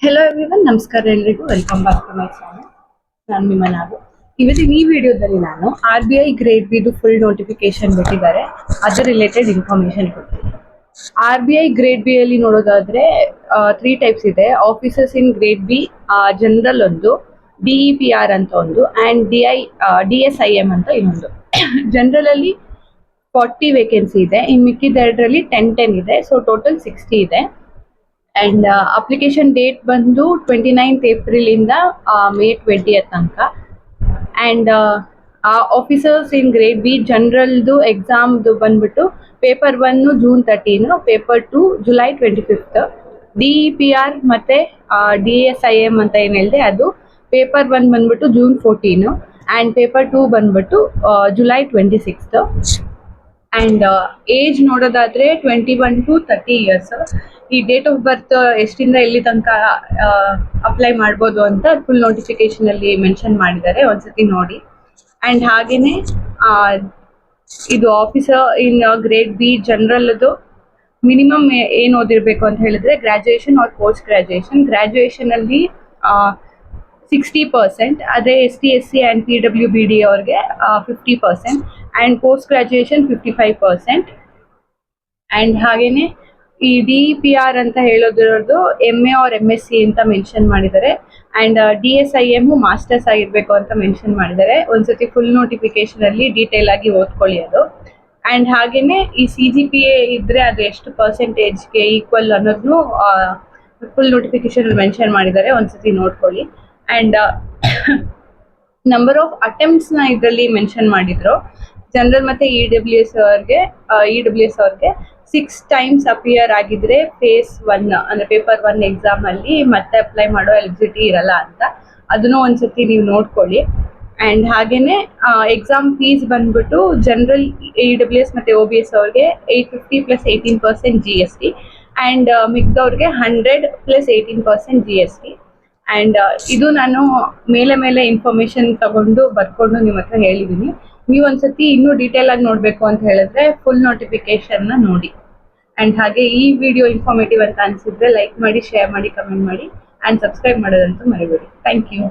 Hello everyone, ನಮಸ್ಕಾರ ಎಲ್ರಿಗೂ. Welcome back to my channel. ನಾನು ನಿಮ್ಮ ನಾಗು. ಇವತ್ತಿನ ಈ ವಿಡಿಯೋದಲ್ಲಿ ನಾನು RBI grade B full notification ಬಿಟ್ಟಿದ್ದಾರೆ, ಅದರ ರಿಲೇಟೆಡ್ ಇನ್ಫಾರ್ಮೇಶನ್ ಕೊಡ್ತೀನಿ. RBI ಗ್ರೇಡ್ ಬಿ ಅಲ್ಲಿ ನೋಡೋದಾದ್ರೆ 3 ಟೈಪ್ಸ್ ಇದೆ. Officers in grade B general ಒಂದು, DEPR ಅಂತ ಒಂದು, ಅಂಡ್ DSIM ಅಂತ ಇನ್ನೊಂದು. ಜನರಲ್ ಅಲ್ಲಿ 40 ವೇಕೆನ್ಸಿ ಇದೆ, ಇನ್ ಮಿಕ್ಕಿದೆರಡರಲ್ಲಿ 10 ಇದೆ. ಸೊ ಟೋಟಲ್ 60 ಇದೆ. ಅಂಡ್ ಅಪ್ಲಿಕೇಶನ್ ಡೇಟ್ ಬಂದು 29th ಏಪ್ರಿಲ್ ಇಂದ ಮೇ 20th ತನಕ. And officers in grade B ಜನರಲ್ದು ಎಕ್ಸಾಮ್ದು ಬಂದ್ಬಿಟ್ಟು paper 1 June 13, paper 2 July 25. DEPR ಮತ್ತೆ DSIM ಅಂತ ಏನ್ ಹೇಳಿದೆ, ಅದು ಪೇಪರ್ 1 ಬಂದ್ಬಿಟ್ಟು June 14 ಅಂಡ್ ಪೇಪರ್ 2 ಬಂದ್ಬಿಟ್ಟು July 26. ಅಂಡ್ ಏಜ್ ನೋಡೋದಾದ್ರೆ 21 to 30 ಇಯರ್ಸ್. ಈ ಡೇಟ್ ಆಫ್ ಬರ್ತ್ ಎಷ್ಟಿಂದ ಎಲ್ಲಿ ತನಕ ಅಪ್ಲೈ ಮಾಡ್ಬೋದು ಅಂತ ಫುಲ್ ನೋಟಿಫಿಕೇಶನ್ ಅಲ್ಲಿ ಮೆನ್ಷನ್ ಮಾಡಿದ್ದಾರೆ, ಒಂದ್ಸತಿ ನೋಡಿ. ಅಂಡ್ ಹಾಗೇನೆ ಇದು ಆಫೀಸರ್ ಇನ್ ಗ್ರೇಡ್ ಬಿ ಜನರಲ್ದು ಮಿನಿಮಮ್ ಏನ್ ಓದಿರ್ಬೇಕು ಅಂತ ಹೇಳಿದ್ರೆ graduation or post graduation. Graduation ಅಲ್ಲಿ 60%, ಅದೇ ST/SC ಅಂಡ್ PWBD ಅವ್ರಿಗೆ 50%, ಅಂಡ್ ಪೋಸ್ಟ್ ಗ್ರಾಜುಯೇಷನ್ 55%. ಅಂಡ್ ಹಾಗೇನೆ ಈ DEPR ಅಂತ ಹೇಳೋದ್ರದ್ದು MA ಆರ್ MSc ಅಂತ ಮೆನ್ಷನ್ ಮಾಡಿದ್ದಾರೆ. ಅಂಡ್ DSIM ಮಾಸ್ಟರ್ಸ್ ಆಗಿರ್ಬೇಕು ಅಂತ ಮೆನ್ಷನ್ ಮಾಡಿದ್ದಾರೆ. ಒಂದ್ಸತಿ ಫುಲ್ ನೋಟಿಫಿಕೇಶನ್ ಅಲ್ಲಿ ಡೀಟೇಲ್ ಆಗಿ ಓದ್ಕೊಳ್ಳಿ ಅದು. ಅಂಡ್ ಹಾಗೇನೆ ಈ CGPA ಇದ್ರೆ ಅದು ಎಷ್ಟು ಪರ್ಸೆಂಟೇಜ್ಗೆ ಈಕ್ವಲ್ ಅನ್ನೋದನ್ನು ಫುಲ್ ನೋಟಿಫಿಕೇಶನ್ ಅಲ್ಲಿ ಮೆನ್ಷನ್ ಮಾಡಿದ್ದಾರೆ, ಒಂದ್ಸತಿ ನೋಡ್ಕೊಳ್ಳಿ. ಅಂಡ್ ನಂಬರ್ ಆಫ್ ಅಟೆಂಪ್ಟ್ಸ್ ನ ಇದರಲ್ಲಿ ಮೆನ್ಷನ್ ಮಾಡಿದ್ರು. ಜನರಲ್ ಮತ್ತೆ EWS ಅವ್ರಿಗೆ 6 times ಅಪಿಯರ್ ಆಗಿದ್ರೆ ಫೇಸ್ 1 ಅಂದ್ರೆ ಪೇಪರ್ 1 ಎಕ್ಸಾಮ್ ಅಲ್ಲಿ ಮತ್ತೆ ಅಪ್ಲೈ ಮಾಡೋ ಎಲಿಜಿಬಿಲಿಟಿ ಇರಲ್ಲ ಅಂತ, ಅದನ್ನು ಒಂದ್ಸತಿ ನೀವು ನೋಡ್ಕೊಳ್ಳಿ. ಅಂಡ್ ಹಾಗೇನೆ ಎಕ್ಸಾಮ್ ಫೀಸ್ ಬಂದ್ಬಿಟ್ಟು ಜನರಲ್ EWS ಮತ್ತೆ OBS ಅವ್ರಿಗೆ 850 plus 18% GST, ಅಂಡ್ ಮಿಕ್ದವ್ರಿಗೆ 100 plus 18% GST. ಅಂಡ್ ಇದು ನಾನು ಮೇಲೆ ಇನ್ಫಾರ್ಮೇಶನ್ ತಗೊಂಡು ಬರ್ಕೊಂಡು ನಿಮ್ಮ ಹತ್ರ ಹೇಳಿದೀನಿ. ನೀವು ಒಂದ್ಸತಿ ಇನ್ನೂ ಡೀಟೇಲ್ ಆಗಿ ನೋಡ್ಬೇಕು ಅಂತ ಹೇಳಿದ್ರೆ ಫುಲ್ ನೋಟಿಫಿಕೇಶನ್ ನ ನೋಡಿ. ಅಂಡ್ ಹಾಗೆ ಈ ವಿಡಿಯೋ ಇನ್ಫಾರ್ಮೇಟಿವ್ ಅಂತ ಅನ್ಸಿದ್ರೆ ಲೈಕ್ ಮಾಡಿ, ಶೇರ್ ಮಾಡಿ, ಕಮೆಂಟ್ ಮಾಡಿ, ಅಂಡ್ ಸಬ್ಸ್ಕ್ರೈಬ್ ಮಾಡೋದಂತೂ ಮರಿಬೇಡಿ. Thank you.